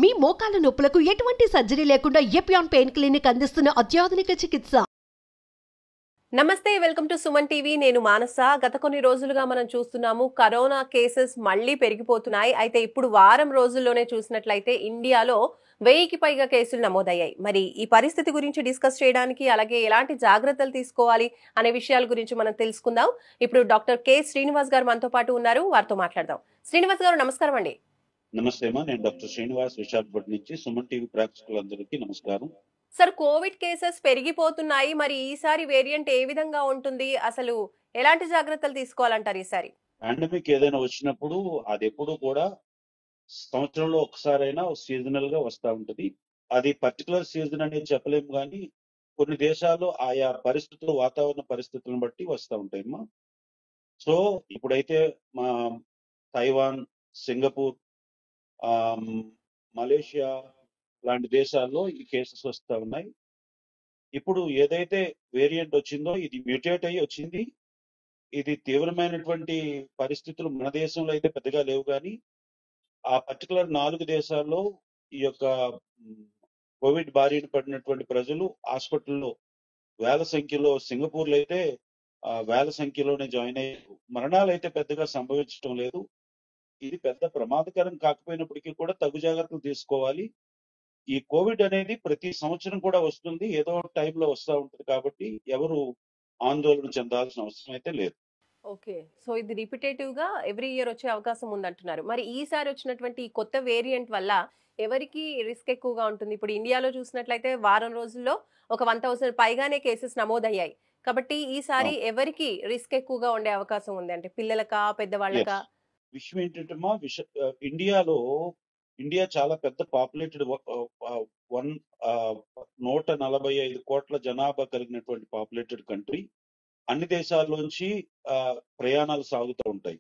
మీ మోకాల నొప్పులకు ఎటువంటి సర్జరీ లేకుండా ఎపియాన్ పెయిన్ క్లినిక్ అందిస్తున్న అత్యాధునిక చికిత్స. నమస్తే, వెల్కమ్ టు సుమన్ టీవీ. నేను మానస. గత కొన్ని రోజులుగా మనం చూస్తున్నాము కరోనా కేసెస్ మళ్లీ పెరిగిపోతున్నాయి. అయితే ఇప్పుడు వారం రోజుల్లోనే చూసినట్లయితే ఇండియాలో 1000కి పైగా కేసులు నమోదయ్యాయి. మరి ఈ పరిస్థితి గురించి డిస్కస్ చేయడానికి, అలాగే ఎలాంటి జాగ్రత్తలు తీసుకోవాలి అనే విషయాల గురించి మనం తెలుసుకుందాం. ఇప్పుడు డాక్టర్ కె శ్రీనివాస్ గారు మనతో పాటు ఉన్నారు, వారితో మాట్లాడదాం. శ్రీనివాస్ గారు, నమస్కారం అండి. నమస్తే అమ్మా, నేను డాక్టర్ శ్రీనివాస్, విశాఖపట్నం నుంచి. సుమన్ టీవీ ప్రేక్షకులందరికీ నమస్కారం. సార్, కోవిడ్ కేసెస్ పెరిగిపోతున్నాయి. మరి ఈసారి వేరియంట్ ఏ విధంగా ఉంటుంది? అసలు ఎలాంటి జాగ్రత్తలు తీసుకోవాలంటారు ఈసారి? పాండమిక్ ఏదైనా వచ్చినప్పుడు అది ఎప్పుడు కూడా సంవత్సరంలో ఒకసారైనా సీజనల్ గా వస్తూ ఉంటది. అది పర్టికులర్ సీజన్ అనేది చెప్పలేము, కానీ కొన్ని దేశాల్లో ఆయా పరిస్థితులు, వాతావరణ పరిస్థితులను బట్టి వస్తూ ఉంటాయమ్మా. సో ఇప్పుడైతే మా తైవాన్, సింగపూర్, మలేషియా లాంటి దేశాల్లో ఈ కేసెస్ వస్తూ ఉన్నాయి. ఇప్పుడు ఏదైతే వేరియంట్ వచ్చిందో ఇది మ్యూటేట్ అయ్యి వచ్చింది. ఇది తీవ్రమైనటువంటి పరిస్థితులు మన దేశంలో అయితే పెద్దగా లేవు, కానీ ఆ పర్టికులర్ 4 దేశాల్లో ఈ యొక్క కోవిడ్ బారిన పడినటువంటి ప్రజలు హాస్పిటల్లో వేల సంఖ్యలో, సింగపూర్లో అయితే వేల సంఖ్యలోనే జాయిన్ అయ్యారు. మరణాలు అయితే పెద్దగా సంభవించడం లేదు. ఇది పెద్ద ప్రమాదకరం కాకపోయినప్పటికీ కూడా తగు జాగ్రత్తలు తీసుకోవాలి. ఈ కోవిడ్ అనేది ప్రతి సంవత్సరం కూడా వస్తుంది, ఏదో టైంలో వస్తూ ఉంటుంది. కాబట్టి ఎవరు ఆందోళన చెందాల్సిన అవసరం అయితే లేదు. ఓకే, సో ఇది రిపిటేటివ్ గా ఎవ్రీ ఇయర్ వచ్చే అవకాశం ఉందంటున్నారు. మరి ఈసారి వచ్చినటువంటి ఈ కొత్త వేరియంట్ వల్ల ఎవరికి రిస్క్ ఎక్కువగా ఉంటుంది? ఇప్పుడు ఇండియాలో చూసినట్లయితే వారం రోజుల్లో ఒక 1000 పైగానే కేసెస్ నమోదయ్యాయి. కాబట్టి ఈసారి ఎవరికి రిస్క్ ఎక్కువగా ఉండే అవకాశం ఉంది? అంటే పిల్లలకా, పెద్దవాళ్ళకా? విషయం ఏంటంటే ఇండియా చాలా పెద్ద పాపులేటెడ్, 145 కోట్ల జనాభా కలిగినటువంటి పాపులేటెడ్ కంట్రీ. అన్ని దేశాల్లోంచి ప్రయాణాలు సాగుతూ ఉంటాయి.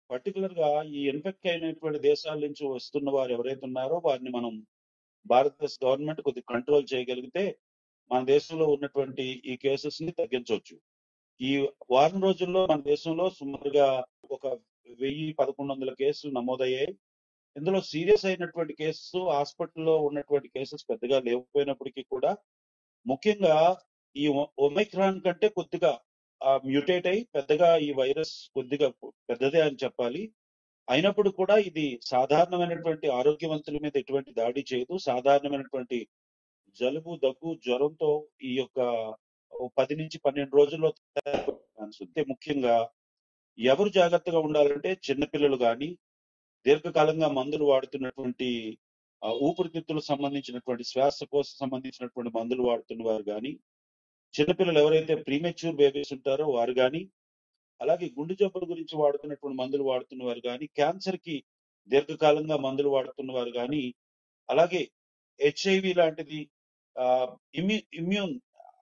పర్టికులర్ గా ఈ ఇన్ఫెక్ట్ అయినటువంటి దేశాల నుంచి వస్తున్న వారు ఎవరైతే ఉన్నారో వారిని మనం భారతదేశ గవర్నమెంట్ కొద్దిగా కంట్రోల్ చేయగలిగితే మన దేశంలో ఉన్నటువంటి ఈ కేసెస్ ని తగ్గించవచ్చు. ఈ వారం రోజుల్లో మన దేశంలో సుమారుగా ఒక 1100 కేసులు నమోదయ్యాయి. ఇందులో సీరియస్ అయినటువంటి కేసెస్, హాస్పిటల్లో ఉన్నటువంటి కేసెస్ పెద్దగా లేకపోయినప్పటికీ కూడా ముఖ్యంగా ఈ ఒమైక్రాన్ కంటే కొద్దిగా మ్యూటేట్ అయి పెద్దగా ఈ వైరస్ కొద్దిగా పెద్దదే అని చెప్పాలి. అయినప్పుడు కూడా ఇది సాధారణమైనటువంటి ఆరోగ్యవంతుల మీద ఎటువంటి దాడి చేయదు. సాధారణమైనటువంటి జలుబు, దగ్గు, జ్వరంతో ఈ యొక్క 10 నుంచి 12 రోజుల్లో ముఖ్యంగా ఎవరు జాగ్రత్తగా ఉండాలంటే చిన్నపిల్లలు కానీ, దీర్ఘకాలంగా మందులు వాడుతున్నటువంటి ఊపిరితిత్తులకు సంబంధించినటువంటి, శ్వాసకోశ సంబంధించినటువంటి మందులు వాడుతున్న వారు కానీ, చిన్నపిల్లలు ఎవరైతే ప్రీమెచ్యూర్ బేబీస్ ఉంటారో వారు కానీ, అలాగే గుండె జబ్బుల గురించి వాడుతున్నటువంటి మందులు వాడుతున్న వారు కానీ, క్యాన్సర్ కి దీర్ఘకాలంగా మందులు వాడుతున్న వారు కానీ, అలాగే HIV లాంటిది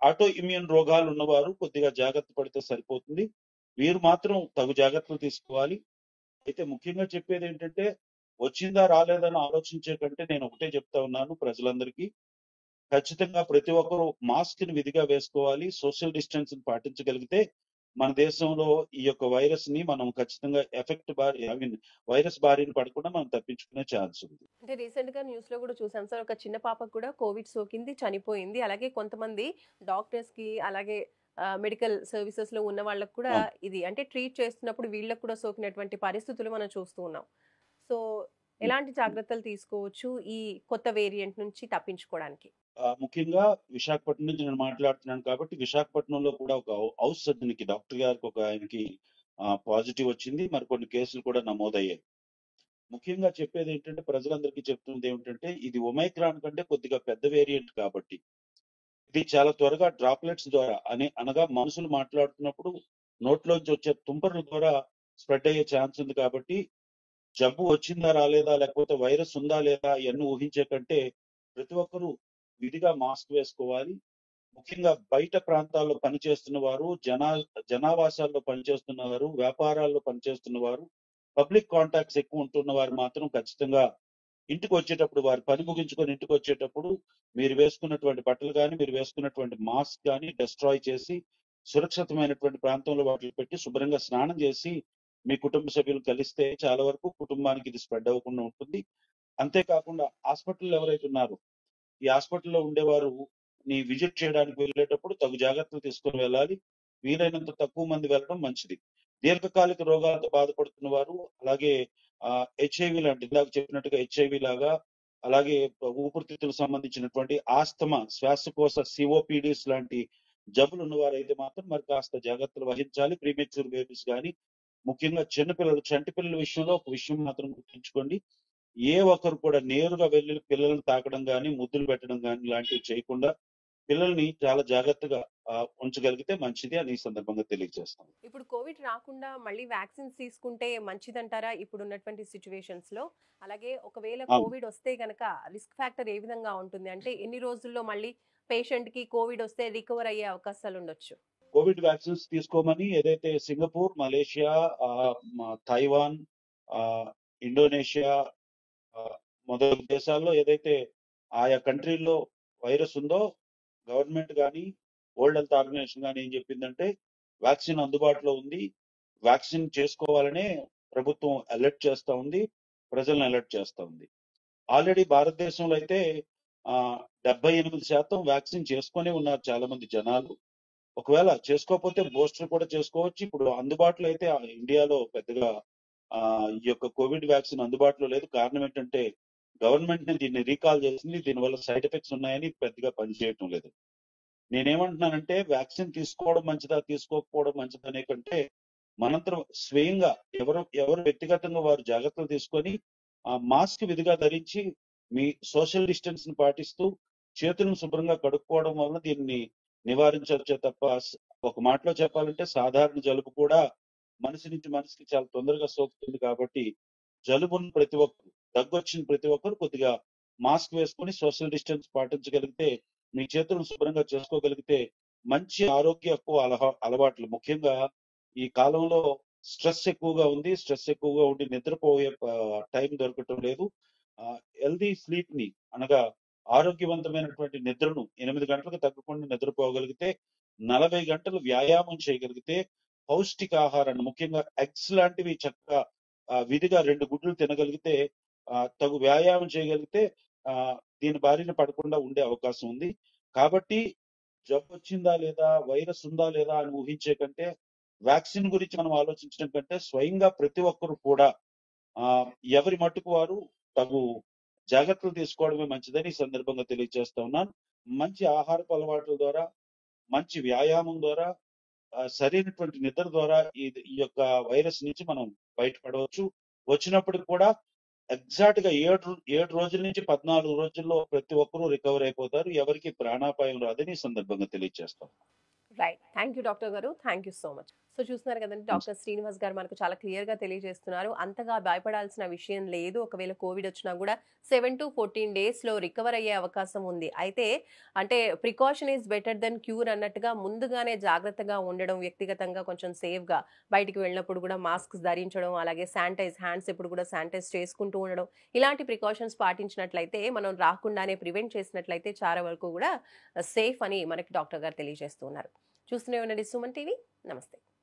ఆటో ఇమ్యూన్ రోగాలు ఉన్నవారు కొద్దిగా జాగ్రత్త పడితే సరిపోతుంది. వీరు మాత్రం తగు జాగ్రత్తలు తీసుకోవాలి. అయితే ముఖ్యంగా చెప్పేది ఏంటంటే, వచ్చిందా రాలేదని ఆలోచించే కంటే నేను ఒకటే చెప్తా ఉన్నాను ప్రజలందరికీ, ఖచ్చితంగా ప్రతి ఒక్కరూ మాస్క్ ని విధిగా వేసుకోవాలి. సోషల్ డిస్టెన్స్ పాటించగలిగితే మన దేశంలో ఈ యొక్క వైరస్ ని మనం ఖచ్చితంగా వైరస్ బారిన పడకుండా మనం తప్పించుకునే ఛాన్స్ ఉంది. అంటే రీసెంట్ గా న్యూస్ లో కూడా చూసాం సార్, ఒక చిన్న పాపకు కూడా కోవిడ్ సోకింది, చనిపోయింది. అలాగే కొంతమంది డాక్టర్స్ కి, అలాగే మెడికల్ సర్వీసెస్ లో ఉన్న వాళ్ళకు కూడా ఇది అంటే ట్రీట్ చేస్తున్నప్పుడు వీళ్ళకు కూడా సోకినటువంటి పరిస్థితులు మనం చూస్తూ ఉన్నాం. సో ఎలాంటి జాగ్రత్తలు తీసుకోవచ్చు ఈ కొత్త వేరియంట్ నుంచి తప్పించుకోవడానికి? ముఖ్యంగా విశాఖపట్నం నుంచి నేను మాట్లాడుతున్నాను కాబట్టి, విశాఖపట్నంలో కూడా ఒక హౌస్ సర్జన్కి, డాక్టర్ గారికి, ఆయనకి పాజిటివ్ వచ్చింది. మరి కొన్ని కేసులు కూడా నమోదయ్యాయి. ముఖ్యంగా చెప్పేది ఏంటంటే, ప్రజలందరికీ చెప్తున్నది ఏమిటంటే, ఇది ఒమైక్రాన్ కంటే కొద్దిగా పెద్ద వేరియంట్ కాబట్టి ఇది చాలా త్వరగా డ్రాప్లెట్స్ ద్వారా అనగా మనుషులు మాట్లాడుతున్నప్పుడు నోట్లోంచి వచ్చే తుంపర్ల ద్వారా స్ప్రెడ్ అయ్యే ఛాన్స్ ఉంది. కాబట్టి జబ్బు వచ్చిందా రాలేదా, లేకపోతే వైరస్ ఉందా లేదా ఇవన్నీ ఊహించే కంటే ప్రతి ఒక్కరూ విధిగా మాస్క్ వేసుకోవాలి. ముఖ్యంగా బయట ప్రాంతాల్లో పనిచేస్తున్న వారు, జనావాసాల్లో పనిచేస్తున్న వారు, వ్యాపారాల్లో పనిచేస్తున్న వారు, పబ్లిక్ కాంటాక్ట్స్ ఎక్కువ ఉంటున్న వారు మాత్రం ఖచ్చితంగా ఇంటికి వచ్చేటప్పుడు, వారి పని ముగించుకొని ఇంటికి వచ్చేటప్పుడు మీరు వేసుకున్నటువంటి బట్టలు కానీ, మీరు వేసుకున్నటువంటి మాస్క్ కానీ డిస్ట్రాయ్ చేసి సురక్షితమైనటువంటి ప్రాంతంలో వాటిని పెట్టి శుభ్రంగా స్నానం చేసి మీ కుటుంబ సభ్యులు కలిస్తే చాలా వరకు కుటుంబానికి ఇది స్ప్రెడ్ అవ్వకుండా ఉంటుంది. అంతేకాకుండా హాస్పిటల్ ఎవరైతే ఉన్నారో ఈ హాస్పిటల్లో ఉండేవారు నీ విజిట్ చేయడానికి వెళ్ళేటప్పుడు తగు జాగ్రత్తలు తీసుకొని వెళ్ళాలి. వీలైనంత తక్కువ మంది వెళ్ళడం మంచిది. దీర్ఘకాలిక రోగాలతో బాధపడుతున్న వారు అలాగే హెచ్ఐవి లాంటి ఇందాక చెప్పినట్టుగా హెచ్ఐవి లాగా అలాగే ఊపిరితిత్తులకు సంబంధించినటువంటి ఆస్తమా, శ్వాసకోశ సిఓపిడిస్ లాంటి జబ్బులు ఉన్నవారైతే మాత్రం మరి కాస్త జాగ్రత్తలు వహించాలి. ప్రీమెచ్యూర్ బేబీస్ కానీ ముఖ్యంగా చిన్నపిల్లలు, చంటి పిల్లల విషయంలో ఒక విషయం మాత్రం గుర్తుంచుకోండి. ఏ ఒక్కరు కూడా నేరుగా వెళ్ళి పిల్లల్ని తాకడం గాని, ముద్దులు పెట్టడం గాని లాంటివి చేయకుండా పిల్లల్ని చాలా జాగ్రత్తగా ఉంచగలిగితే మంచిది అని ఈ సందర్భంగా తెలియజేస్తాం. ఇప్పుడు కోవిడ్ రాకుండా మళ్ళీ వ్యాక్సిన్స్ తీసుకుంటే మంచిదంటారా ఇప్పుడు ఉన్నటువంటి సిచ్యువేషన్స్ లో? అలాగే ఒకవేళ కోవిడ్ వస్తే గనక రిస్క్ ఫ్యాక్టర్ ఏ విధంగా ఉంటుంది? అంటే ఎన్ని రోజుల్లో మళ్ళీ పేషెంట్ కి కోవిడ్ వస్తే రికవర్ అయ్యే అవకాశాలు ఉండొచ్చు? కోవిడ్ వ్యాక్సిన్స్ తీసుకోమని ఏదైతే సింగపూర్, మలేషియా, తైవాన్, ఇండోనేషియా మొదలగు దేశాల్లో ఏదైతే ఆయా కంట్రీల్లో వైరస్ ఉందో గవర్నమెంట్ కానీ వరల్డ్ హెల్త్ ఆర్గనైజేషన్ కానీ ఏం చెప్పిందంటే వ్యాక్సిన్ అందుబాటులో ఉంది, వ్యాక్సిన్ చేసుకోవాలనే ప్రభుత్వం అలర్ట్ చేస్తా ఉంది, ప్రజలను అలర్ట్ చేస్తా ఉంది. ఆల్రెడీ భారతదేశంలో అయితే 78% వ్యాక్సిన్ చేసుకునే ఉన్నారు చాలా మంది జనాలు. ఒకవేళ చేసుకోకపోతే బూస్టర్ కూడా చేసుకోవచ్చు. ఇప్పుడు అందుబాటులో అయితే ఇండియాలో పెద్దగా ఈ యొక్క కోవిడ్ వ్యాక్సిన్ అందుబాటులో లేదు. కారణం ఏంటంటే గవర్నమెంట్ ని దీన్ని రీకాల్ చేసింది. దీనివల్ల సైడ్ ఎఫెక్ట్స్ ఉన్నాయని పెద్దగా పనిచేయటం లేదు. నేనేమంటున్నానంటే వ్యాక్సిన్ తీసుకోవడం మంచిదా, తీసుకోకపోవడం మంచిదా అనే కంటే మనంతరం స్వయంగా ఎవరు వ్యక్తిగతంగా వారు జాగ్రత్తలు తీసుకొని మాస్క్ విధిగా ధరించి మీ సోషల్ డిస్టెన్స్ ని పాటిస్తూ చేతులను శుభ్రంగా కడుక్కోవడం వల్ల దీన్ని నివారించవచ్చే తప్ప ఒక మాటలో చెప్పాలంటే సాధారణ జలుబు కూడా మనిషి నుంచి మనిషికి చాలా తొందరగా సోకుతుంది. కాబట్టి జలుబును ప్రతి ఒక్కరు, దగ్గొచ్చిన ప్రతి ఒక్కరు కొద్దిగా మాస్క్ వేసుకొని సోషల్ డిస్టెన్స్ పాటించగలిగితే, మీ చేతులను శుభ్రంగా చేసుకోగలిగితే మంచి ఆరోగ్యపు అలవాట్లు ముఖ్యంగా ఈ కాలంలో స్ట్రెస్ ఎక్కువగా ఉంది. స్ట్రెస్ ఎక్కువగా ఉండి నిద్రపోయే టైం దొరకటం లేదు. హెల్దీ స్లీప్ ని అనగా ఆరోగ్యవంతమైనటువంటి నిద్రను 8 గంటలకు తగ్గకుండా నిద్రపోగలిగితే, 40 గంటలు వ్యాయామం చేయగలిగితే, పౌష్టికాహారాన్ని ముఖ్యంగా ఎగ్స్ లాంటివి చక్కగా విధిగా 2 గుడ్లు తినగలిగితే, తగు వ్యాయామం చేయగలిగితే దీని బారిన పడకుండా ఉండే అవకాశం ఉంది. కాబట్టి జబ్బు వచ్చిందా లేదా, వైరస్ ఉందా లేదా అని ఊహించే కంటే, వ్యాక్సిన్ గురించి మనం ఆలోచించడం కంటే స్వయంగా ప్రతి ఒక్కరు కూడా ఎవరి మట్టుకు వారు తగు జాగ్రత్తలు తీసుకోవడమే మంచిదని ఈ సందర్భంగా తెలియజేస్తా ఉన్నాను. మంచి ఆహారపు అలవాట్ల ద్వారా, మంచి వ్యాయామం ద్వారా, సరైనటువంటి నిద్ర ద్వారా ఈ యొక్క వైరస్ నుంచి మనం బయటపడవచ్చు. వచ్చినప్పటికి కూడా ఎగ్జాక్ట్ గా 7 రోజుల నుంచి 14 రోజుల్లో ప్రతి ఒక్కరూ రికవర్ అయిపోతారు. ఎవరికి ప్రాణాపాయం రాదని ఈ సందర్భంగా తెలియజేస్తాం. రైట్. థ్యాంక్ యూ డాక్టర్ గారు. Thank you so much. So చూస్తున్నారు కదండి, డాక్టర్ శ్రీనివాస్ గారు మనకు చాలా క్లియర్ గా తెలియజేస్తున్నారు. అంతగా భయపడాల్సిన విషయం లేదు. ఒకవేళ కోవిడ్ వచ్చినా కూడా 7 to 14 days లో రికవర్ అయ్యే అవకాశం ఉంది. అయితే అంటే precaution is better then cure అన్నట్టుగా ముందుగానే జాగ్రత్తగా ఉండడం, వ్యక్తిగతంగా కొంచెం సేఫ్ గా బయటికి వెళ్ళినప్పుడు కూడా మాస్క్స్ ధరించడం, అలాగే హ్యాండ్స్ ఎప్పుడు కూడా శానిటైజ్ చేసుకుంటూ ఉండడం, ఇలాంటి ప్రికాషన్స్ పాటించినట్లయితే మనం రాకుండానే ప్రివెంట్ చేసినట్లయితే చాలా వరకు కూడా సేఫ్ అని మనకి డాక్టర్ గారు తెలియజేస్తున్నారు. చూస్తూనే ఉండండి సుమన్ టీవీ. నమస్తే.